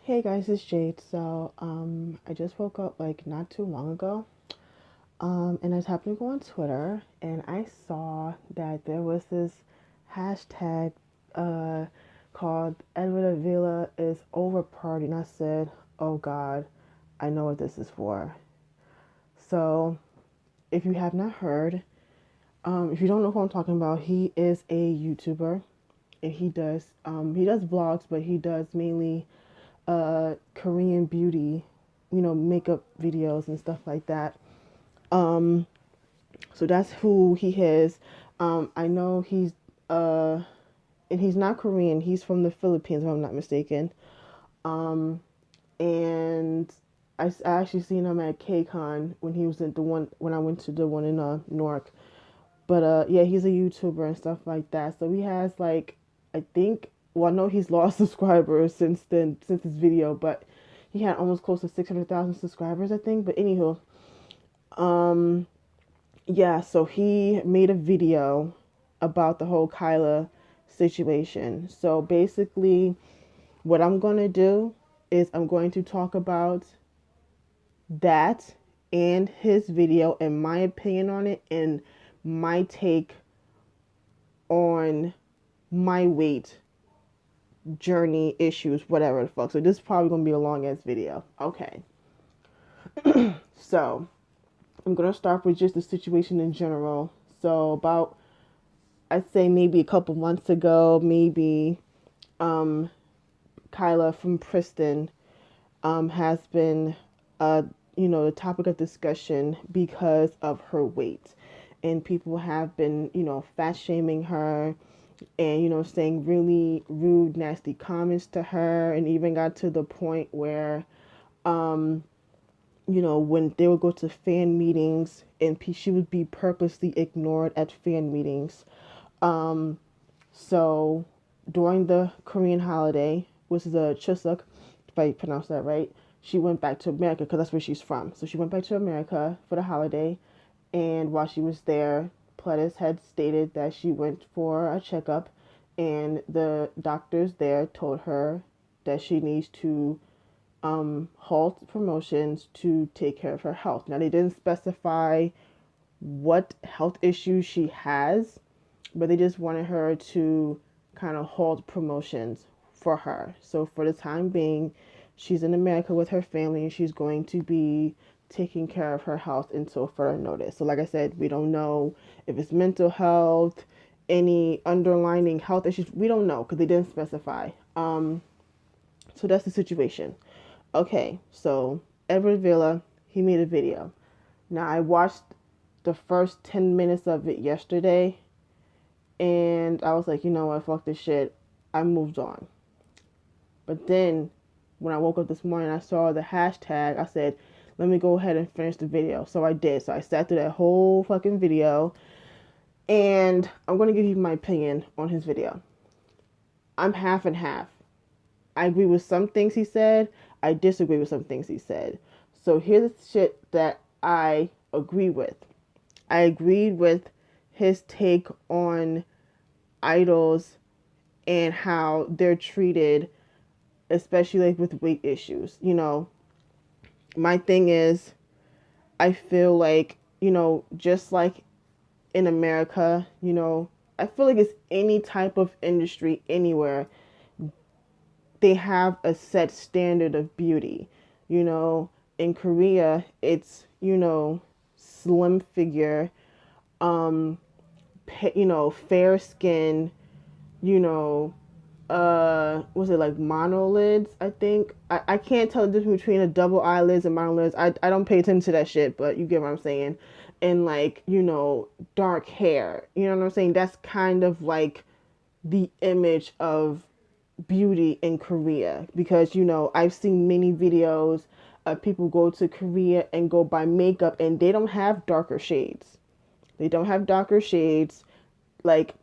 Hey guys, it's Jade. I just woke up like not too long ago. And I just happened to go on Twitter and I saw that there was this hashtag uh called Edward Avila is over party, and I said, "Oh God, I know what this is for." So, if you have not heard, if you don't know who I'm talking about, he is a YouTuber and he does vlogs, but he does mainly Korean beauty, makeup videos and stuff like that. Um, so that's who he is. I know uh, and he's not Korean. He's from the Philippines, if I'm not mistaken. Um, and I actually seen him at KCON when he was at the one when I went to the one in Newark. But yeah, he's a YouTuber and stuff like that. So he has like, I think, well, I know he's lost subscribers since this video, but he had almost close to 600,000 subscribers, I think. But anywho, um, yeah, so he made a video about the whole Kyla situation. So basically, what I'm gonna do is I'm going to talk about that and his video and my opinion on it and my take on my weight journey issues, whatever the fuck. So this is probably gonna be a long ass video. Okay. So I'm gonna start with just the situation in general. So about I'd say maybe a couple months ago, maybe um Kyla from Pristin has been the topic of discussion because of her weight. And people have been, fat shaming her and saying really rude nasty comments to her, and even got to the point where when they would go to fan meetings and she would be purposely ignored at fan meetings. um so during the Korean holiday, which is a Chuseok, if I pronounce that right, she went back to America because that's where she's from. So she went back to America for the holiday, and while she was there, Pledis had stated that she went for a checkup, and the doctors there told her that she needs to halt promotions to take care of her health. Now, they didn't specify what health issues she has, but they just wanted her to kind of halt promotions for her. So, for the time being, she's in America with her family and she's going to be taking care of her health until further notice. So, like I said, we don't know if it's mental health, any underlying health issues. We don't know because they didn't specify. So that's the situation. Okay, so Edward Villa, he made a video. Now I watched the first 10 minutes of it yesterday and I was like, you know what, fuck this shit. I moved on. But then when I woke up this morning, I saw the hashtag. I said, let me go ahead and finish the video. So I did. So I sat through that whole fucking video and I'm going to give you my opinion on his video. I'm half and half. I agree with some things he said. I disagree with some things he said. So here's the shit that I agree with. I agreed with his take on idols and how they're treated, especially like with weight issues. My thing is, I feel like, just like in America, I feel like it's any type of industry anywhere, they have a set standard of beauty. In Korea, it's, slim figure, um, fair skin, you know, was it like monolids? I think I can't tell the difference between a double eyelids and monolids. I don't pay attention to that shit, but you get what I'm saying. And like, dark hair. You know what I'm saying? That's kind of like the image of beauty in Korea because I've seen many videos of people go to Korea and go buy makeup and they don't have darker shades. They don't have darker shades. Like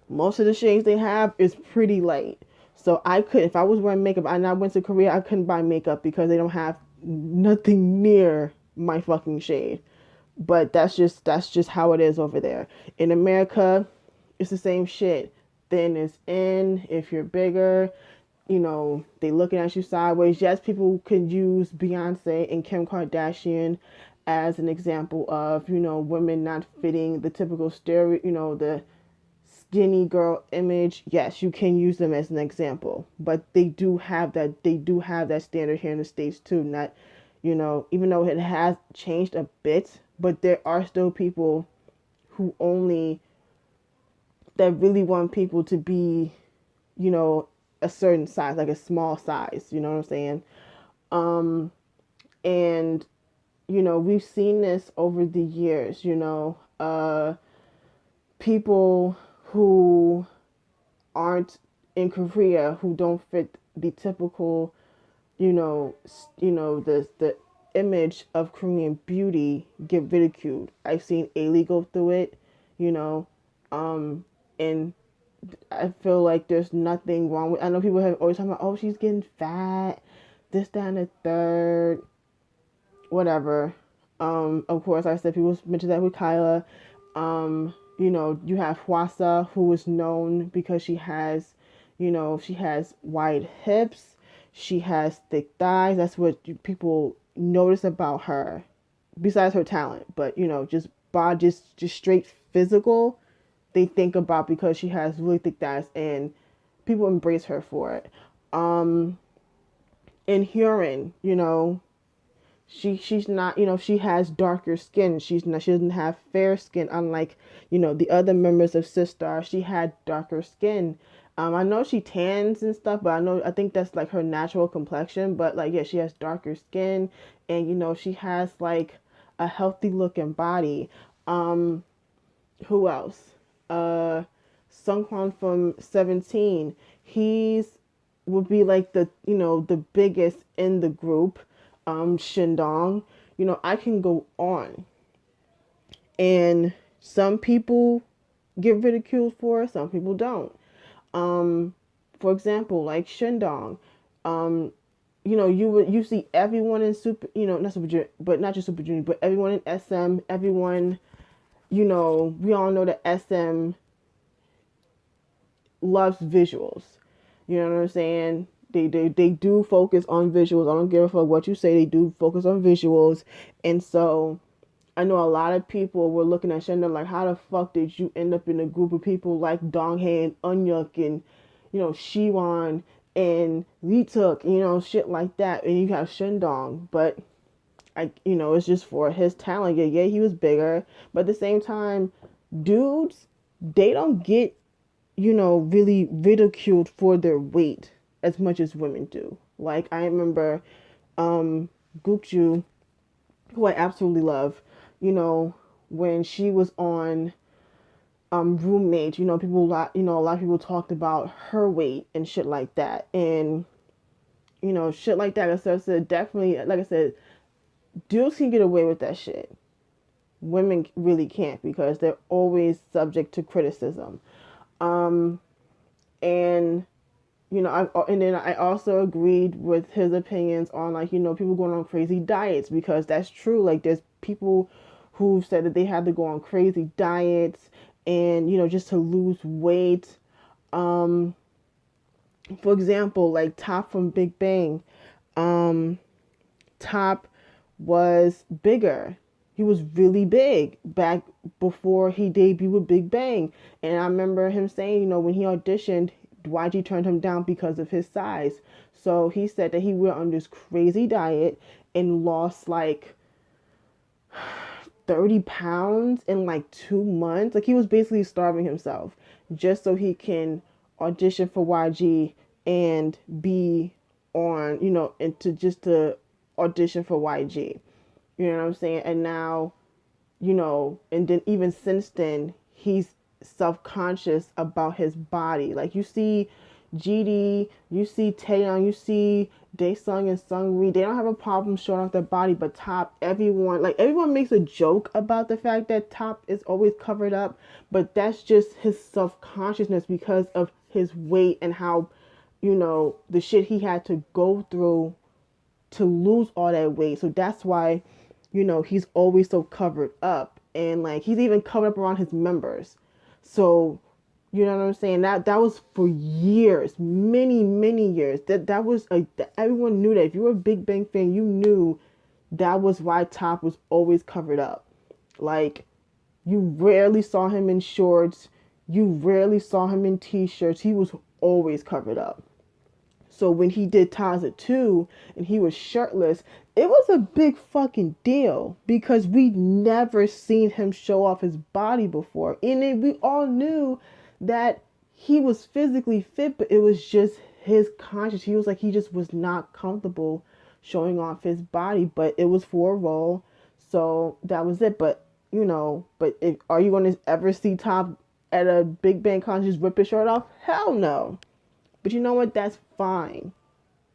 most of the shades they have is pretty light. So I could, if I was wearing makeup and I went to Korea, I couldn't buy makeup because they don't have nothing near my fucking shade. But that's just how it is over there. In America, it's the same shit. Thin is in if you're bigger. they looking at you sideways. Yes, people could use Beyonce and Kim Kardashian as an example of, women not fitting the typical stereo, the skinny girl image. Yes, you can use them as an example, but they do have that standard here in the States too. Not, even though it has changed a bit, but there are still people who only that really want people to be, you know, a certain size, like a small size, you know what I'm saying? Um, and, we've seen this over the years, people who aren't in Korea, who don't fit the typical, the image of Korean beauty get ridiculed. I've seen Ailey go through it, you know, and I feel like there's nothing wrong with. I know people have always talking about, oh, she's getting fat, this, that, and the third, whatever. Of course, I said people mentioned that with Kyla. You have Hwasa, who is known because she has wide hips, she has thick thighs. That's what people notice about her, besides her talent. But just by just straight physical, they think about because she has really thick thighs, and people embrace her for it. In Huron, she's not, she has darker skin. She doesn't have fair skin, unlike the other members of Sistar. She had darker skin. I know she tans and stuff, but I think that's like her natural complexion. But like, yeah, she has darker skin, and she has like a healthy looking body. Who else? Sungkwan from 17. He's would be like the biggest in the group. Shindong. I can go on. And some people get ridiculed for it, some people don't. For example, like Shindong. You see everyone in Super, not Super Junior, but not just Super Junior, but everyone in SM, everyone, we all know that SM loves visuals. You know what I'm saying? They do focus on visuals. I don't give a fuck what you say. They do focus on visuals. And so I know a lot of people were looking at Shenda like, how the fuck did you end up in a group of people like Donghae and Eunhyuk and, Shiwon and Leetuk, shit like that. And you have Shindong. But, it's just for his talent. Yeah, he was bigger. But at the same time, dudes, they don't get, really ridiculed for their weight as much as women do. Like, I remember Gukju, who I absolutely love, when she was on Roommate, a lot of people talked about her weight and shit like that. And, shit like that. So I said, definitely, like I said, dudes can get away with that shit. Women really can't, because they're always subject to criticism. And then I also agreed with his opinions on, like, people going on crazy diets, because that's true. Like, there's people who said that they had to go on crazy diets and, just to lose weight. For example, like Top from Big Bang. Top was bigger. He was really big back before he debuted with Big Bang. And I remember him saying, when he auditioned, YG turned him down because of his size. So he said that he went on this crazy diet and lost like 30 pounds in like 2 months. Like, he was basically starving himself just so he can audition for YG and be on, and to audition for YG. You know what I'm saying? And now, and then even since then, he's self-conscious about his body. Like, you see GD, you see Taeyong, you see Daesung and Seungri, they don't have a problem showing off their body. But Top, everyone makes a joke about the fact that Top is always covered up, but that's just his self-consciousness because of his weight and how, the shit he had to go through to lose all that weight. So that's why, he's always so covered up, and like, he's even covered up around his members. So You know what I'm saying? That was for years, many years. That was everyone knew that. If you were a Big Bang fan, you knew that was why Top was always covered up. Like, you rarely saw him in shorts. You rarely saw him in t-shirts. He was always covered up. So when he did Taza 2 and he was shirtless, it was a big fucking deal because we never seen him show off his body before. And then we all knew that he was physically fit, but it was just his conscience. He was like, he just was not comfortable showing off his body, but it was for a role. So that was it. But, but if, are you going to ever see Top at a Big Bang concert just rip his shirt off? Hell no. But you know what? That's fine.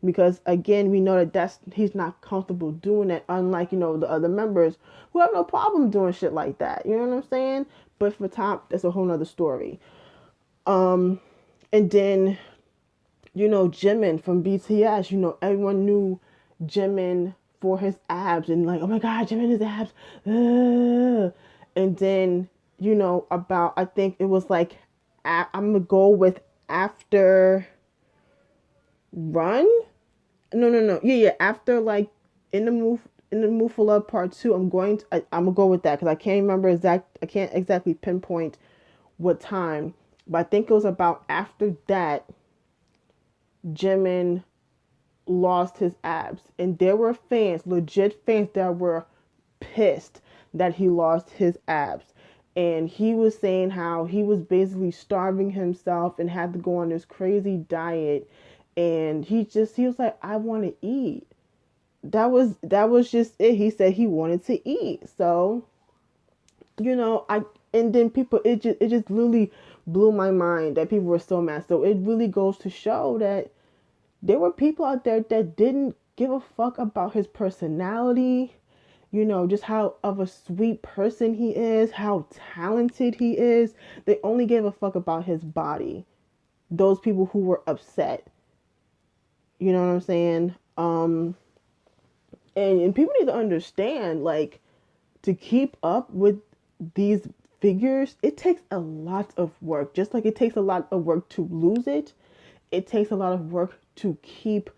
Because again, we know that he's not comfortable doing that, unlike, the other members who have no problem doing shit like that. You know what I'm saying? But for Top, that's a whole nother story. And then, Jimin from BTS, everyone knew Jimin for his abs and like, oh my God, Jimin his abs. And then, about, I think it was like, I'm going to go with after Run? No. Yeah. After like in the Move for Love Part 2, I'm gonna go with that because I can't exactly pinpoint what time, but I think it was about after that Jimin lost his abs, and there were fans, legit fans, that were pissed that he lost his abs. And he was saying how he was basically starving himself and had to go on this crazy diet. And he was like, I want to eat. That was just it. He said he wanted to eat. So, and then people, it just literally blew my mind that people were so mad. So it really goes to show that there were people out there that didn't give a fuck about his personality, just how of a sweet person he is, how talented he is. They only gave a fuck about his body. Those people who were upset. You know what I'm saying? And people need to understand, like, to keep up with these figures, it takes a lot of work. Just like it takes a lot of work to lose it, it takes a lot of work to keep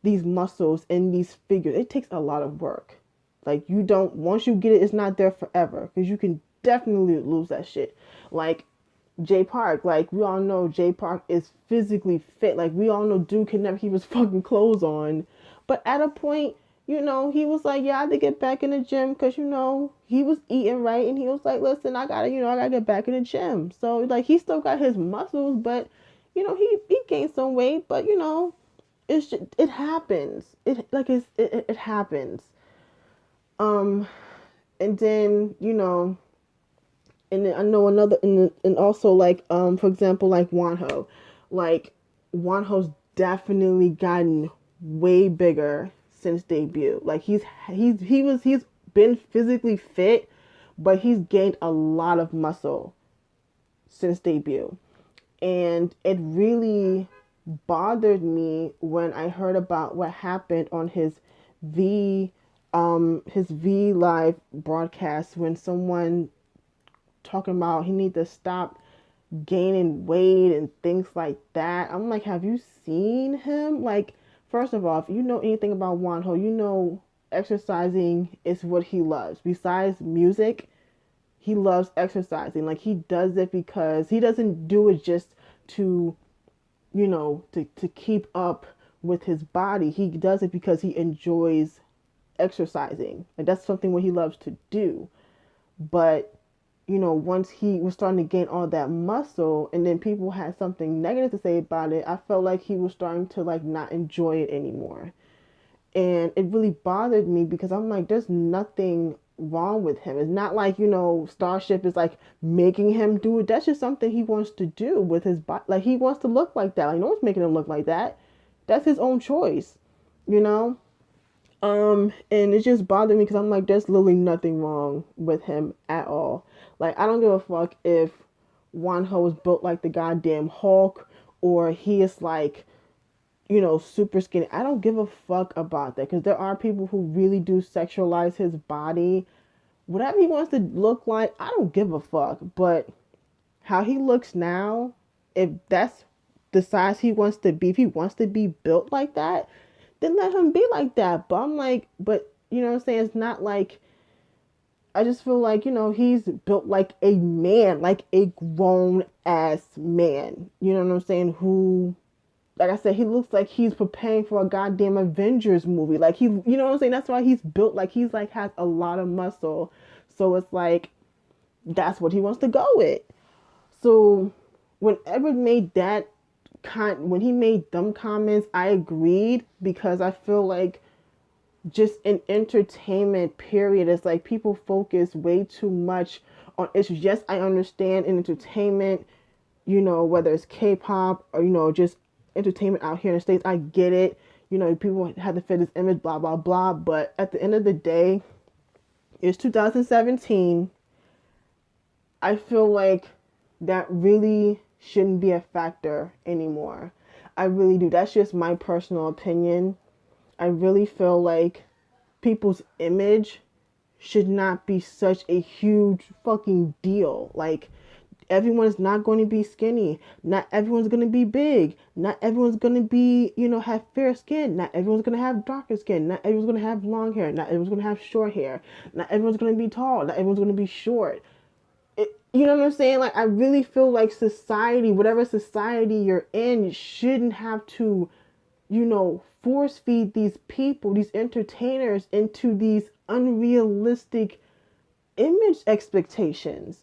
these muscles in these figures. It takes a lot of work. Like, once you get it, it's not there forever because you can definitely lose that shit. Like, Jay Park, like, we all know Jay Park is physically fit. Like, we all know dude can never keep his fucking clothes on. But at a point, he was like, yeah, I had to get back in the gym because, he was eating right. And he was like, listen, I gotta get back in the gym. So, like, he still got his muscles, but, he gained some weight. But, it's just, it happens. It happens. And then, and then I know another, and also like, for example, like Wonho, like Wonho's definitely gotten way bigger since debut. Like he's been physically fit, but he's gained a lot of muscle since debut. And it really bothered me when I heard about what happened on his V Live broadcast when someone talking about he need to stop gaining weight and things like that. I'm like, have you seen him? Like, first of all, if you know anything about Wonho, exercising is what he loves. Besides music, he loves exercising. Like, he does it because he doesn't do it just to, to keep up with his body. He does it because he enjoys exercising. Like, that's something what he loves to do. But once he was starting to gain all that muscle and then people had something negative to say about it, I felt like he was starting to like not enjoy it anymore. And it really bothered me because I'm like, there's nothing wrong with him. It's not like, Starship is like making him do it. That's just something he wants to do with his body. Like, he wants to look like that. Like, no one's making him look like that. That's his own choice, And it just bothered me because I'm like, there's literally nothing wrong with him at all. Like, I don't give a fuck if Wonho is built like the goddamn Hulk or he is like, super skinny. I don't give a fuck about that because there are people who really do sexualize his body. Whatever he wants to look like, I don't give a fuck. But how he looks now, if that's the size he wants to be, if he wants to be built like that, then let him be like that. But I'm like, but you know what I'm saying? It's not like, I just feel like, he's built like a man, like a grown ass man. You know what I'm saying? Who, like I said, he looks like he's preparing for a goddamn Avengers movie. Like he, you know what I'm saying? That's why he's built like he's like has a lot of muscle. So it's like that's what he wants to go with. So when Edward made when he made them comments, I agreed because I feel like just in entertainment period, it's like people focus way too much on issues. Yes, I understand in entertainment, whether it's K-pop or, just entertainment out here in the States, I get it. People have to fit this image, blah, blah, blah. But at the end of the day, it's 2017. I feel like that really shouldn't be a factor anymore. I really do. That's just my personal opinion. I really feel like people's image should not be such a huge fucking deal. Like, everyone's not going to be skinny. Not everyone's going to be big. Not everyone's going to be, have fair skin. Not everyone's going to have darker skin. Not everyone's going to have long hair. Not everyone's going to have short hair. Not everyone's going to be tall. Not everyone's going to be short. You know what I'm saying? Like, I really feel like society, whatever society you're in, shouldn't have to, force feed these people, these entertainers, into these unrealistic image expectations.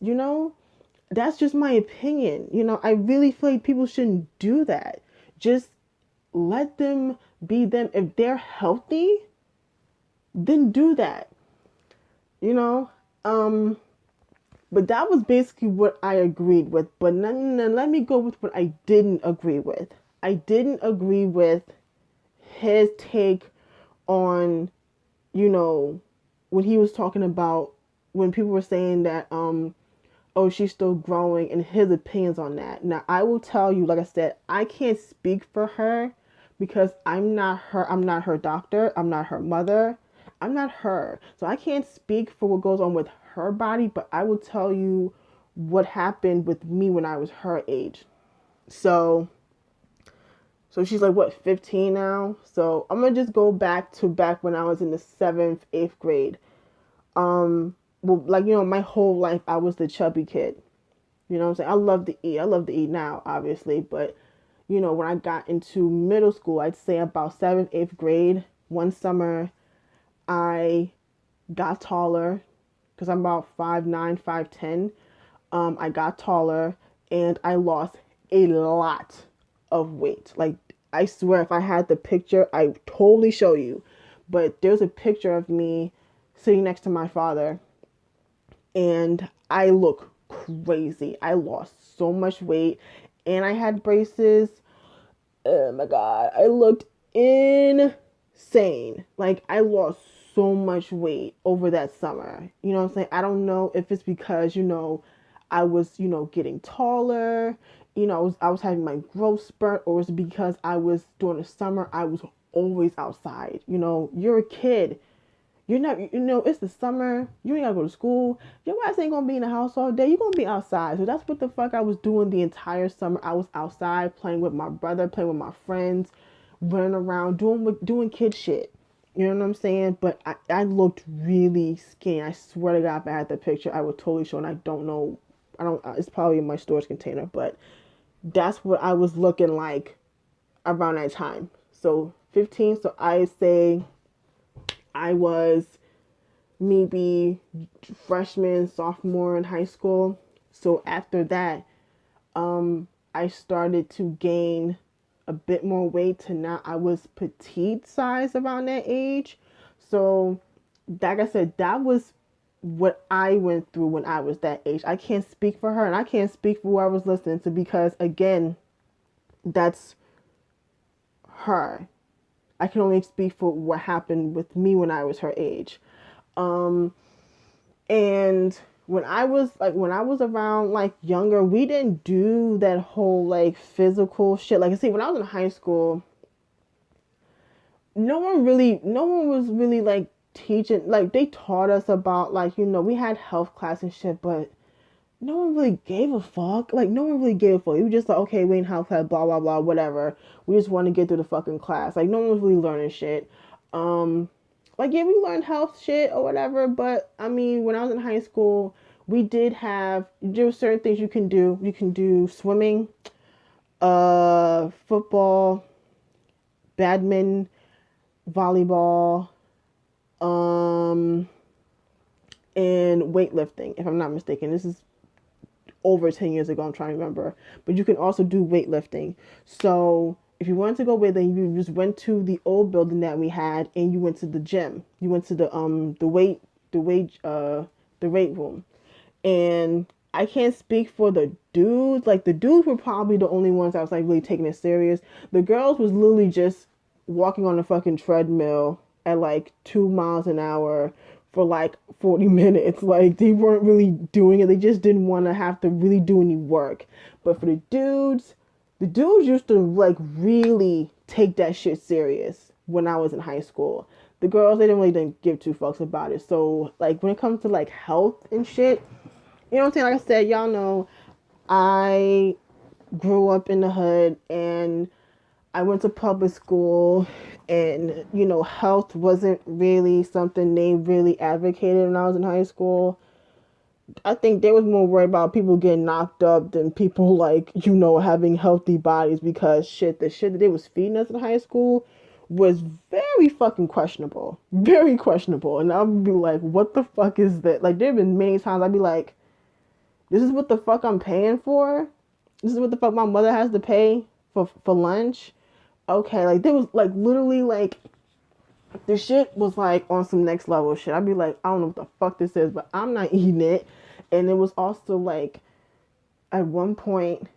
That's just my opinion. I really feel like people shouldn't do that. Just let them be them. If they're healthy, then do that. But that was basically what I agreed with. But let me go with what I didn't agree with. I didn't agree with his take on, when he was talking about, when people were saying that, oh, she's still growing, and his opinions on that. Now, I will tell you, like I said, I can't speak for her because I'm not her doctor. I'm not her mother. I'm not her. So I can't speak for what goes on with her body, but I will tell you what happened with me when I was her age. So she's like, what, 15 now? So I'm going to just go back when I was in the 7th, 8th grade. Well, like, my whole life I was the chubby kid. You know what I'm saying? I love to eat. I love to eat now, obviously. But, when I got into middle school, I'd say about 7th, 8th grade, one summer, I got taller because I'm about 5'9", 5'10". I got taller and I lost a lot of weight. Like, I swear, if I had the picture, I would totally show you. But there's a picture of me sitting next to my father, and I look crazy. I lost so much weight, and I had braces. Oh my God, I looked insane. Like, I lost so much weight over that summer. You know what I'm saying? I don't know if it's because, I was, getting taller, I was having my growth spurt, or is it because I was, during the summer, I was always outside. You're a kid. You're not, it's the summer. You ain't gotta go to school. Your ass ain't gonna be in the house all day. You're gonna be outside. So that's what the fuck I was doing the entire summer. I was outside playing with my brother, playing with my friends, running around, doing kid shit. You know what I'm saying? But I looked really skinny. I swear to God, if I had the picture, I would totally show. And I don't know. It's probably in my storage container. But that's what I was looking like around that time. So 15. So I say I was maybe freshman, sophomore in high school. So after that, I started to gain a bit more weight to now I was petite size around that age. So like I said, that was what I went through when I was that age. I can't speak for her, and I can't speak for who I was listening to, because again, that's her. I can only speak for what happened with me when I was her age. And when I was around like younger, we didn't do that whole like physical shit. Like I say, when I was in high school, no one was really like teaching. Like, they taught us about, like, we had health class and shit, but no one really gave a fuck. Like, no one really gave a fuck. It was just like, okay, we in health class, blah, blah, blah, whatever. We just want to get through the fucking class. Like, no one was really learning shit. Um, like, yeah, we learned health shit or whatever, but I mean, when I was in high school, there were certain things you can do. You can do swimming, football, badminton, volleyball, um, and weightlifting, if I'm not mistaken. This is over 10 years ago, I'm trying to remember. But you can also do weightlifting. So if you wanted to go weightlifting, you just went to the old building that we had and you went to the gym. You went to the weight room. And I can't speak for the dudes. Like, the dudes were probably the only ones that was like really taking it serious. The girls was literally just walking on a fucking treadmill at like 2 miles an hour for like 40 minutes. Like, they weren't really doing it. They just didn't want to have to really do any work. But for the dudes used to like really take that shit serious when I was in high school. The girls, they didn't give two fucks about it. So like when it comes to like health and shit, you know what I'm saying? Like I said, y'all know I grew up in the hood and I went to public school, and health wasn't really something they really advocated when I was in high school. I think they was more worried about people getting knocked up than people like, having healthy bodies, because the shit that they was feeding us in high school was very fucking questionable. Very questionable. And I would be like, what the fuck is that? Like, there have been many times I'd be like, this is what the fuck I'm paying for? This is what the fuck my mother has to pay for lunch? Okay, like there was like literally like the shit was like on some next level shit. I'd be like, I don't know what the fuck this is, but I'm not eating it. And it was also like at one point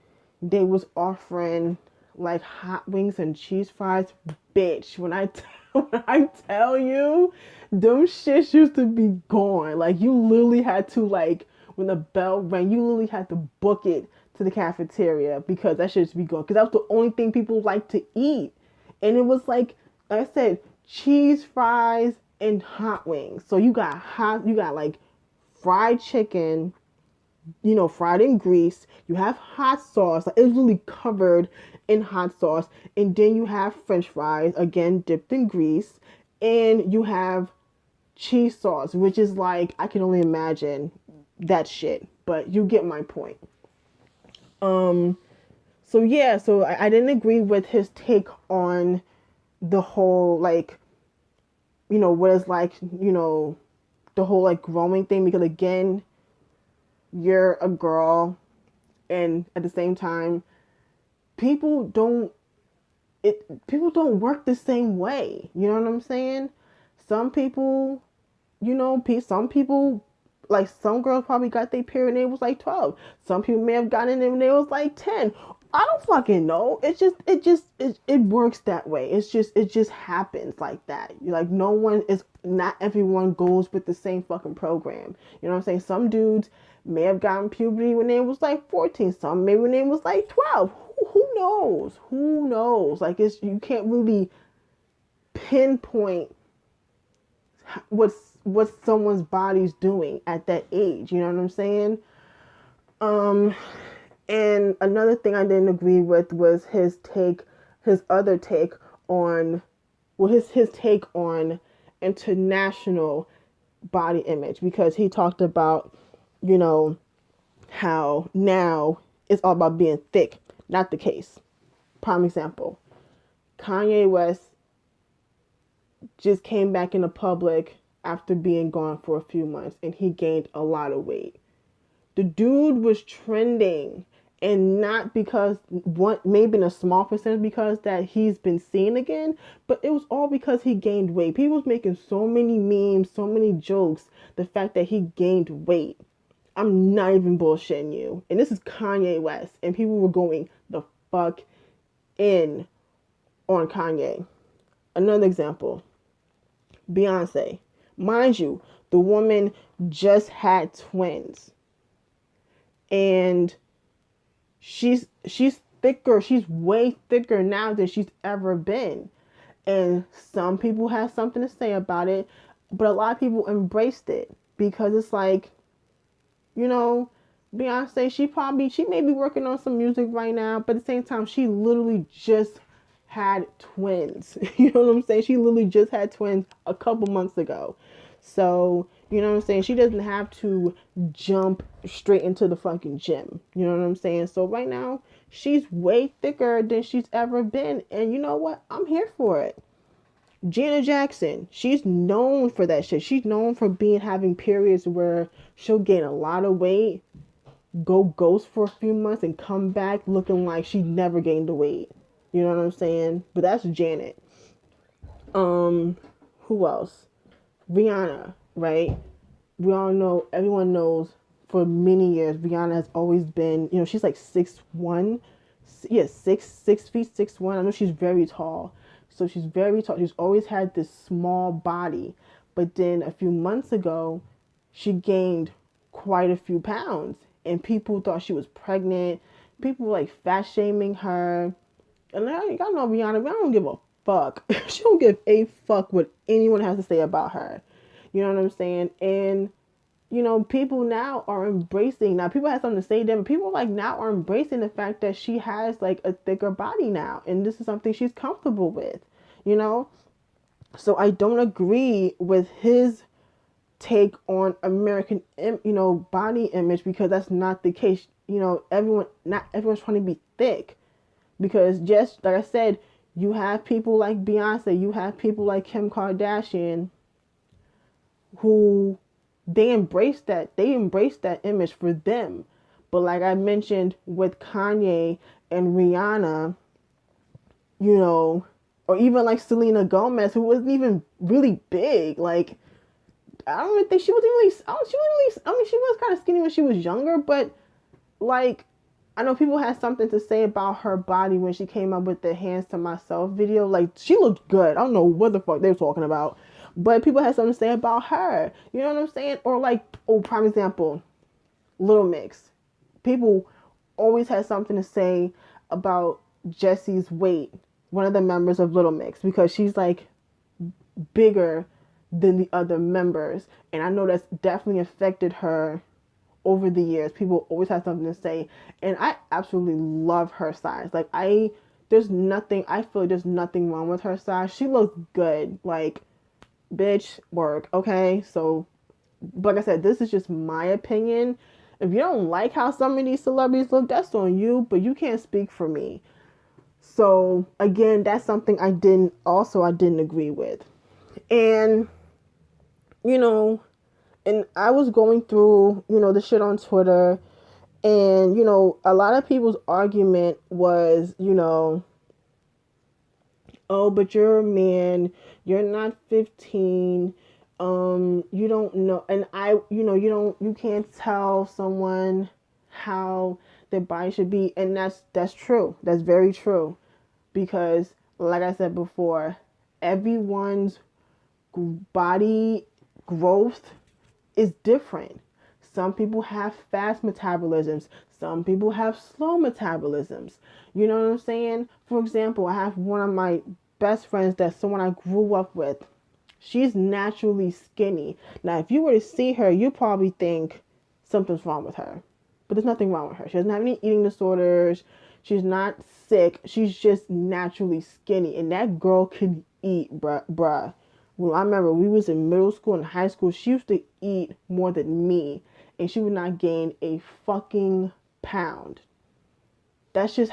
they was offering like hot wings and cheese fries. Bitch, when I tell you, those shits used to be gone. Like, you literally had to, like, when the bell rang, you literally had to book it to the cafeteria because that shit used to be gone. Because that was the only thing people liked to eat. And it was like I said, cheese fries and hot wings. So you got like fried chicken, fried in grease. You have hot sauce. Like, it was really covered in hot sauce. And then you have French fries, again, dipped in grease. And you have cheese sauce, which is like, I can only imagine that shit. But you get my point. So yeah, so I didn't agree with his take on the whole, like, what it's like, the whole, like, growing thing. Because, again, you're a girl, and at the same time, people don't work the same way. You know what I'm saying? Some people, some people, like, some girls probably got their period when they was like 12. Some people may have gotten it when they was like 10. I don't fucking know. It works that way. It just happens like that. Like, not everyone goes with the same fucking program. You know what I'm saying? Some dudes may have gotten puberty when they was like 14. Some maybe when they was like 12. Who knows? Who knows? Like, you can't really pinpoint what someone's body's doing at that age. You know what I'm saying? And another thing I didn't agree with was his other take on, his take on international body image, because he talked about, how now it's all about being thick. Not the case. Prime example, Kanye West just came back into public after being gone for a few months, and he gained a lot of weight. The dude was trending, and not because maybe in a small percentage because that he's been seen again, but it was all because he gained weight. People was making so many memes, so many jokes, the fact that he gained weight. I'm not even bullshitting you. And this is Kanye West, and people were going the fuck in on Kanye. Another example, Beyonce. Mind you, the woman just had twins. And she's thicker. She's way thicker now than she's ever been. And some people have something to say about it, but a lot of people embraced it because it's like, Beyonce, she may be working on some music right now, but at the same time, she literally just had twins. You know what I'm saying? She literally just had twins a couple months ago. So, you know what I'm saying? She doesn't have to jump straight into the fucking gym. You know what I'm saying? So right now, she's way thicker than she's ever been. And you know what? I'm here for it. Janet Jackson, she's known for that shit. She's known for having periods where she'll gain a lot of weight, go ghost for a few months, and come back looking like she never gained the weight. You know what I'm saying? But that's Janet. Who else? Rihanna, right? We all know, everyone knows, for many years, Rihanna has always been, she's like 6'1". Yeah, 6 feet 6'1". I know she's very tall. So she's very tall. She's always had this small body. But then a few months ago, she gained quite a few pounds. And people thought she was pregnant. People were like fat shaming her. And y'all know Rihanna, I don't give a fuck. She don't give a fuck what anyone has to say about her. You know what I'm saying? And, people now are embracing. Now, people have something to say to them. People now are embracing the fact that she has like a thicker body now. And this is something she's comfortable with, So I don't agree with his take on American, body image, because that's not the case. Not everyone's trying to be thick, because just like I said, you have people like Beyonce, you have people like Kim Kardashian, who they embrace that image for them. But like I mentioned with Kanye and Rihanna, or even like Selena Gomez, who wasn't even really big, like, I don't even think she wasn't really, she was kind of skinny when she was younger, but like, I know people had something to say about her body when she came up with the Hands to Myself video. Like, she looked good. I don't know what the fuck they were talking about, but people had something to say about her. You know what I'm saying? Or like, prime example, Little Mix. People always had something to say about Jessie's weight, one of the members of Little Mix, because she's like bigger than the other members. And I know that's definitely affected her over the years. People always have something to say. And I absolutely love her size. Like, I feel like there's nothing wrong with her size. She looks good. Like, bitch, work. Okay. So, like I said, this is just my opinion. If you don't like how some of these celebrities look, that's on you, but you can't speak for me. So again, that's something I didn't agree with. And, and I was going through, the shit on Twitter, and, a lot of people's argument was, oh, but you're a man, you're not 15, you don't know, and you can't tell someone how their body should be, and that's true, that's very true, because, like I said before, everyone's body growth is different. Some people have fast metabolisms. Some people have slow metabolisms. You know what I'm saying? For example, I have one of my best friends that's someone I grew up with. She's naturally skinny. Now, if you were to see her, you probably think something's wrong with her. But there's nothing wrong with her. She doesn't have any eating disorders. She's not sick. She's just naturally skinny. And that girl can eat, bruh. Well, I remember we was in middle school and high school. She used to eat more than me, and she would not gain a fucking pound. That's just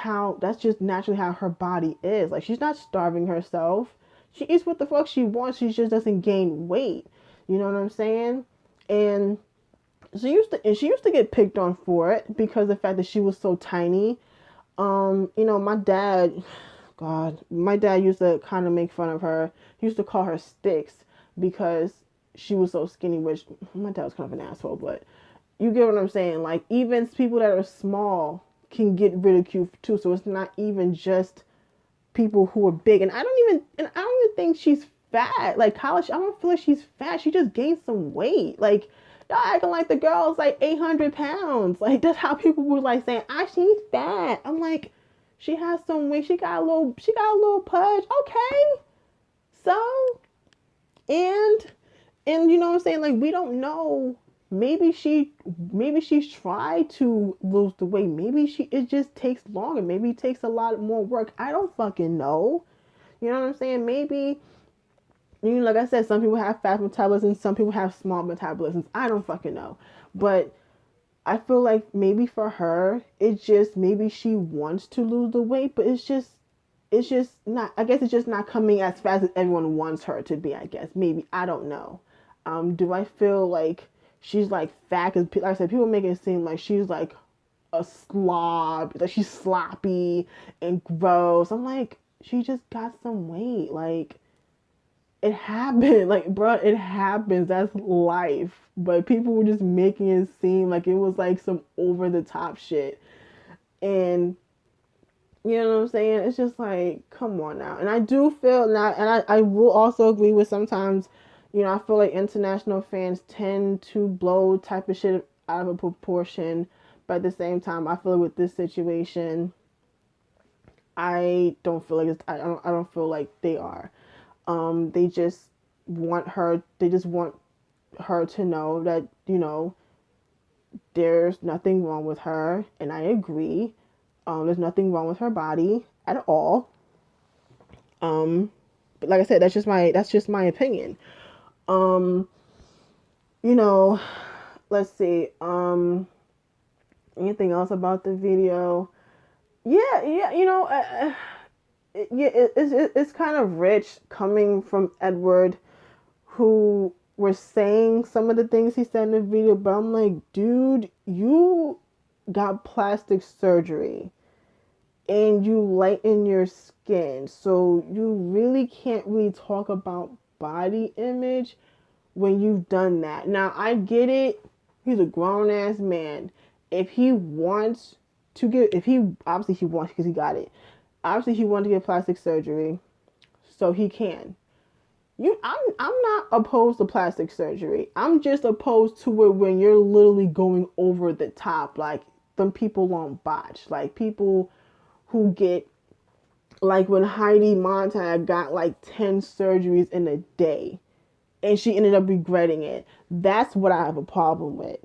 naturally how her body is. Like, she's not starving herself. She eats what the fuck she wants. She just doesn't gain weight. You know what I'm saying? And she used to get picked on for it because of the fact that she was so tiny. My dad used to kind of make fun of her. He used to call her Sticks because she was so skinny, which my dad was kind of an asshole, but you get what I'm saying? Like, even people that are small can get ridiculed too. So it's not even just people who are big. And I don't even think she's fat. Like, Kyla, I don't feel like she's fat. She just gained some weight. Like, y'all acting like the girl's like 800 pounds. Like, that's how people were like saying, she's fat. I'm like, she has some weight. She got a little pudge. Okay. So, and you know what I'm saying? Like, we don't know maybe she's tried to lose the weight. Maybe it just takes longer. Maybe it takes a lot more work. I don't fucking know. You know what I'm saying? Maybe, you know, like I said, some people have fast metabolisms, some people have small metabolisms. I don't fucking know. But I feel like maybe for her, it's just maybe she wants to lose the weight, but it's just not, I guess it's just not coming as fast as everyone wants her to be, I guess. Maybe, I don't know. Do I feel like she's like fat? Because like I said, people make it seem like she's like a slob, like she's sloppy and gross. I'm like, she just got some weight. Like, it happened. Like, bro, it happens. That's life. But people were just making it seem like it was like some over the top shit. And you know what I'm saying? It's just like, come on now. And I do feel now, and I will also agree with sometimes, you know, I feel like international fans tend to blow type of shit out of proportion. But at the same time, I feel like with this situation, I don't feel like I don't feel like they are. They just want her. They just want her to know that, you know, there's nothing wrong with her, and I agree. There's nothing wrong with her body at all. But like I said, that's just my opinion. Um, you know, let's see. Anything else about the video? Yeah. You know, it's kind of rich coming from Edward, who was saying some of the things he said in the video, but I'm like, dude, you got plastic surgery and you lighten your skin, so you really can't really talk about body image when you've done that. Now, I get it. He's a grown ass man. If he wants to get, if he, obviously he wants, because he got it. Obviously he wanted to get plastic surgery, so he can. I'm not opposed to plastic surgery. I'm just opposed to it when you're literally going over the top, like them people on botch, like people who get, like when Heidi Montag got like 10 surgeries in a day and she ended up regretting it. That's what I have a problem with.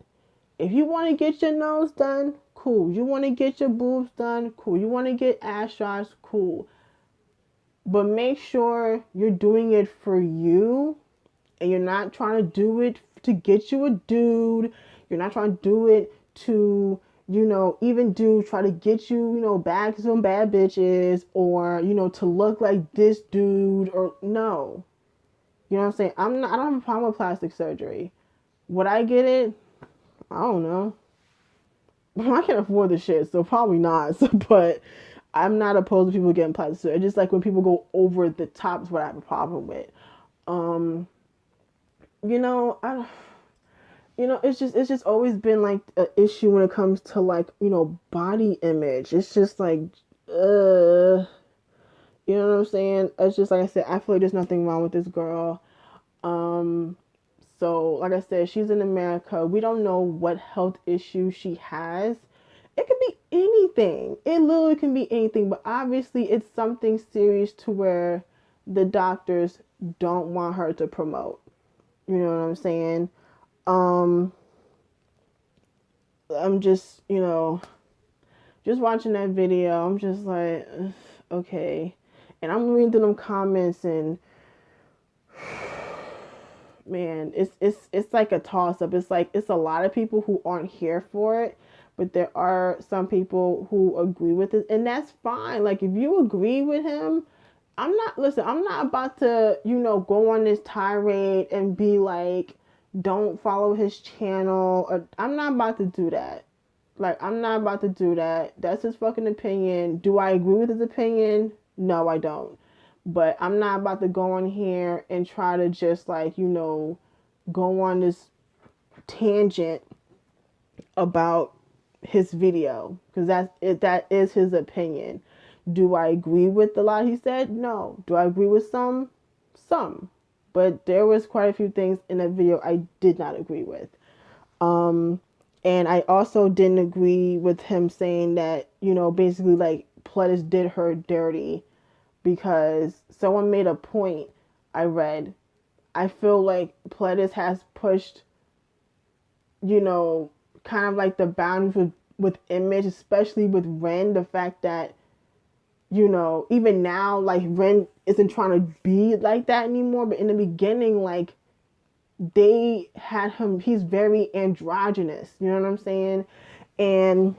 If you want to get your nose done, cool. You want to get your boobs done, cool. You want to get ass shots, cool. But make sure you're doing it for you, and you're not trying to do it to get you a dude. You're not trying to do it to, you know, even try to get you, you know, back some bad bitches, or, you know, to look like this dude, or no. You know what I'm saying? I don't have a problem with plastic surgery. Would I get it? I don't know. I can't afford the shit, so probably not. But I'm not opposed to people getting plastic surgery. It's just like when people go over the top is what I have a problem with. You know, it's just always been like an issue when it comes to, like, you know, body image. It's just like, you know what I'm saying? It's just like I said, I feel like there's nothing wrong with this girl. So like I said, she's in America. We don't know what health issue she has. It could be anything. It literally can be anything, but obviously it's something serious to where the doctors don't want her to promote. You know what I'm saying? I'm just, you know, just watching that video, I'm just like, okay. And I'm reading through them comments, and man, it's like a toss up. It's like, it's a lot of people who aren't here for it, but there are some people who agree with it, and that's fine. Like, if you agree with him, I'm not about to, you know, go on this tirade and be like, don't follow his channel. Or, I'm not about to do that. Like, I'm not about to do that. That's his fucking opinion. Do I agree with his opinion? No, I don't. But I'm not about to go on here and try to just, like, you know, go on this tangent about his video, because that is his opinion. Do I agree with a lot he said? No. Do I agree with some? Some. But there was quite a few things in that video I did not agree with. And I also didn't agree with him saying that, you know, basically like Pledis did her dirty, because someone made a point I read. I feel like Pledis has pushed you know, kind of like the boundaries with image, especially with Ren, the fact that, you know, even now, like, Ren isn't trying to be like that anymore, but in the beginning, like, they had him, he's very androgynous, you know what I'm saying? And,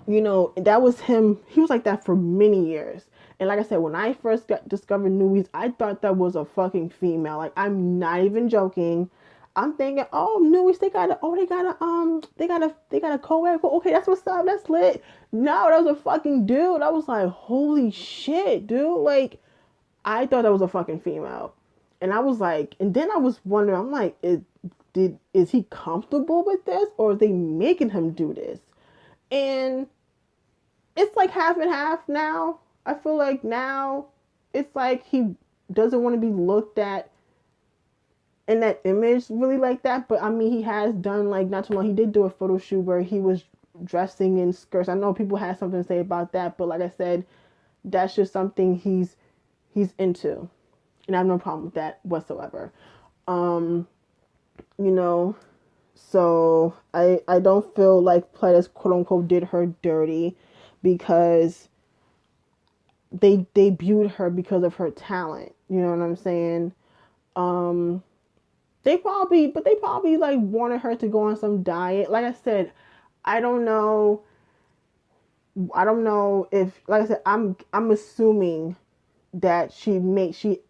you know, that was him, he was like that for many years. And like I said, when I first discovered Nuis, I thought that was a fucking female. Like, I'm not even joking. I'm thinking, oh, Nuis, they got a co-ed. Okay, that's what's up. That's lit. No, that was a fucking dude. I was like, holy shit, dude. Like, I thought that was a fucking female. And I was like, and then I was wondering, I'm like, is he comfortable with this, or are they making him do this? And it's like half and half now. I feel like now it's like he doesn't want to be looked at in that image really like that. But I mean, he has done, like, not too long, he did do a photo shoot where he was dressing in skirts. I know people had something to say about that, but like I said, that's just something he's into, and I have no problem with that whatsoever. Um, you know, so I don't feel like Pledis, quote unquote, did her dirty, because they debuted her because of her talent. You know what I'm saying? Um, they probably like wanted her to go on some diet. Like I said, I don't know. I don't know if, like I said, I'm assuming that she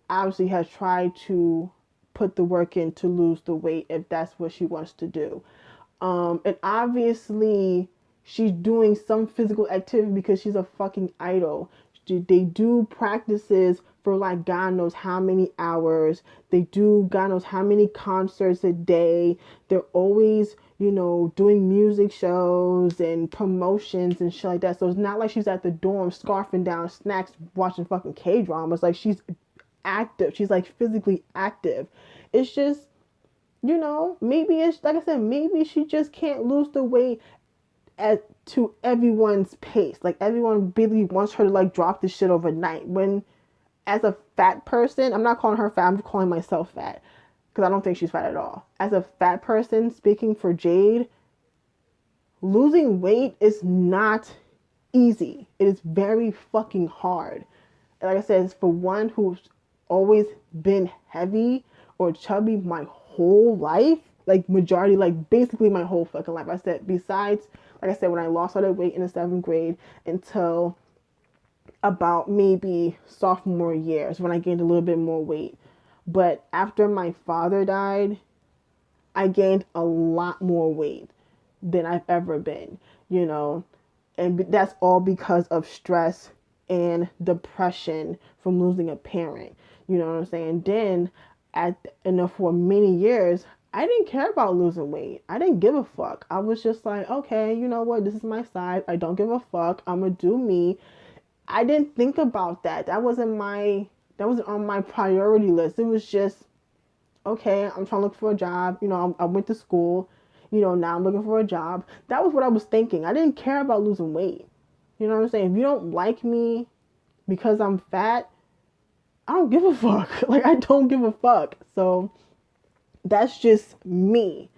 obviously has tried to put the work in to lose the weight if that's what she wants to do. And obviously she's doing some physical activity because she's a fucking idol. They do practices for like God knows how many hours. They do God knows how many concerts a day. They're always, you know, doing music shows and promotions and shit like that. So it's not like she's at the dorm scarfing down snacks watching fucking K-dramas. Like, she's active. She's like physically active. It's just, you know, maybe it's like I said, maybe she just can't lose the weight at to everyone's pace. Like, everyone really wants her to like drop this shit overnight. When, as a fat person, I'm not calling her fat, I'm just calling myself fat, because I don't think she's fat at all. As a fat person, speaking for Jade, losing weight is not easy. It is very fucking hard. And like I said, it's for one who's always been heavy or chubby my whole life, like majority, like basically my whole fucking life. I said, besides, like I said, when I lost all that weight in the 7th grade until about maybe sophomore years when I gained a little bit more weight. But after my father died, I gained a lot more weight than I've ever been, you know, and that's all because of stress and depression from losing a parent. You know what I'm saying? Then, for many years, I didn't care about losing weight. I didn't give a fuck. I was just like, okay, you know what? This is my size. I don't give a fuck. I'm gonna do me. I didn't think about that. That wasn't on my priority list. It was just, okay, I'm trying to look for a job. You know, I went to school. You know, now I'm looking for a job. That was what I was thinking. I didn't care about losing weight. You know what I'm saying? If you don't like me because I'm fat, I don't give a fuck. Like, I don't give a fuck. So that's just me.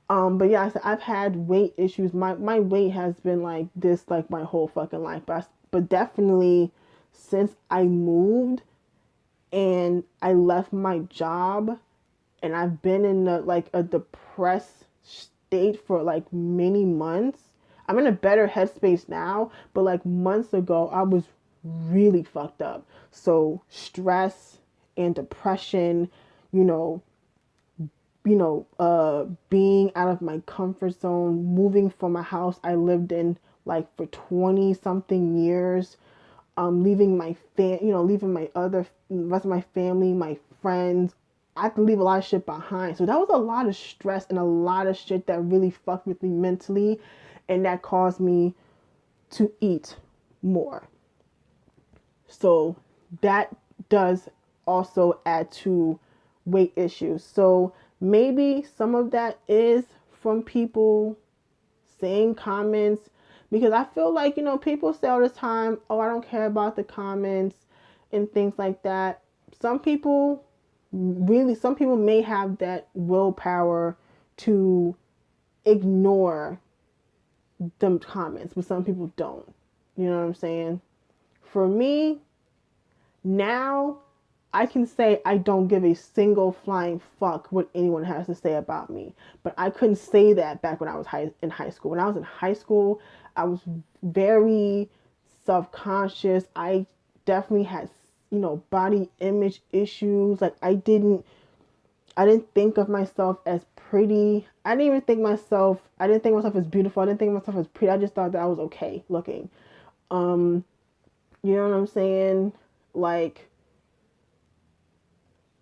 But yeah, I've had weight issues. My weight has been like this like my whole fucking life. But definitely since I moved and I left my job, and I've been in a depressed state for like many months. I'm in a better headspace now, but like months ago, I was really fucked up. So stress and depression, you know, being out of my comfort zone, moving from a house I lived in like for 20 something years, leaving leaving my other rest of my family, my friends. I had to leave a lot of shit behind. So that was a lot of stress and a lot of shit that really fucked with me mentally, and that caused me to eat more. So that does also add to weight issues. So maybe some of that is from people saying comments, because I feel like, you know, people say all the time, oh, I don't care about the comments and things like that. Some people may have that willpower to ignore them comments, but some people don't. You know what I'm saying? For me, now I can say I don't give a single flying fuck what anyone has to say about me. But I couldn't say that back when I was in high school. When I was in high school, I was very self-conscious. I definitely had, body image issues. Like I didn't think of myself as pretty. I didn't think of myself as beautiful. I didn't think of myself as pretty. I just thought that I was okay looking. Um, you know what I'm saying? Like,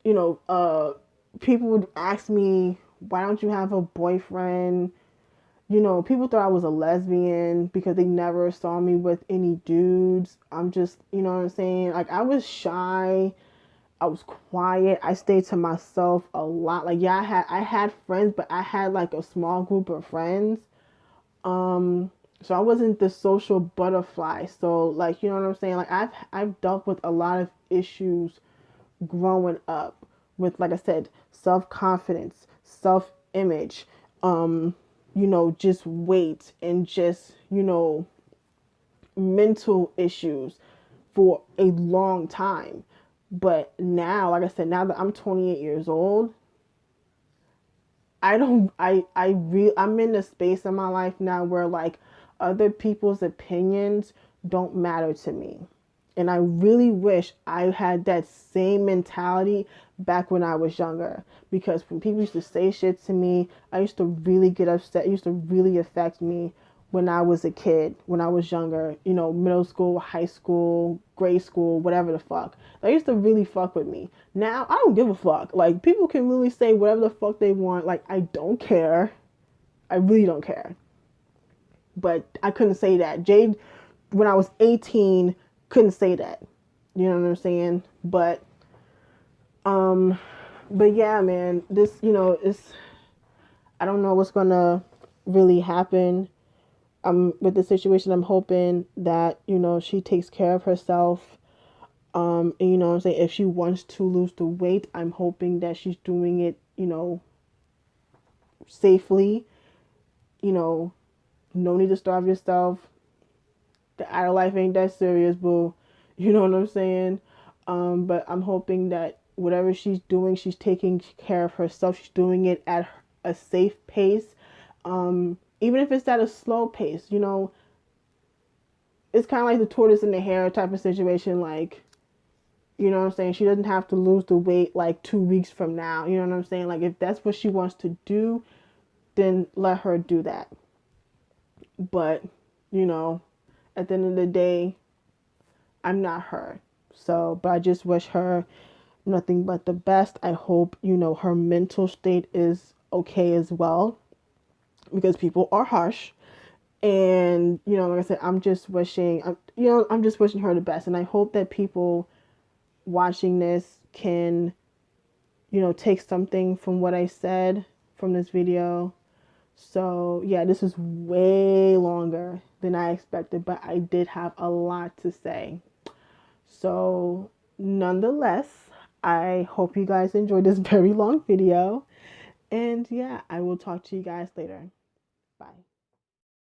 you know, people would ask me, why don't you have a boyfriend? People thought I was a lesbian because they never saw me with any dudes. I'm just, you know what I'm saying? Like, I was shy. I was quiet. I stayed to myself a lot. Like, yeah, I had friends, but I had like a small group of friends. So I wasn't the social butterfly. So, like, you know what I'm saying? Like, I've dealt with a lot of issues growing up with, like I said, self-confidence, self-image, just weight and just, mental issues for a long time. But now, like I said, now that I'm 28 years old, I'm in a space in my life now where like other people's opinions don't matter to me. And I really wish I had that same mentality back when I was younger. Because when people used to say shit to me, I used to really get upset. It used to really affect me when I was a kid, when I was younger, middle school, high school, grade school, whatever the fuck. That used to really fuck with me. Now, I don't give a fuck. Like, people can really say whatever the fuck they want. Like, I don't care. I really don't care. But I couldn't say that. Jade, when I was 18, couldn't say that. You know what I'm saying? Um, but yeah, man, this, I don't know what's gonna really happen with the situation. I'm hoping that, she takes care of herself. And what I'm saying, if she wants to lose the weight, I'm hoping that she's doing it, safely. No need to starve yourself. The adult life ain't that serious, boo. You know what I'm saying? But I'm hoping that whatever she's doing, she's taking care of herself. She's doing it at a safe pace. Even if it's at a slow pace, it's kind of like the tortoise and the hare type of situation. Like, you know what I'm saying? She doesn't have to lose the weight like 2 weeks from now. You know what I'm saying? Like, if that's what she wants to do, then let her do that. But, at the end of the day, I'm not her. So, but I just wish her nothing but the best. I hope, her mental state is okay as well, because people are harsh. And, like I said, I'm just wishing her the best. And I hope that people watching this can, take something from what I said from this video. So yeah, this is way longer than I expected, but I did have a lot to say. So nonetheless, I hope you guys enjoyed this very long video. And yeah, I will talk to you guys later. Bye.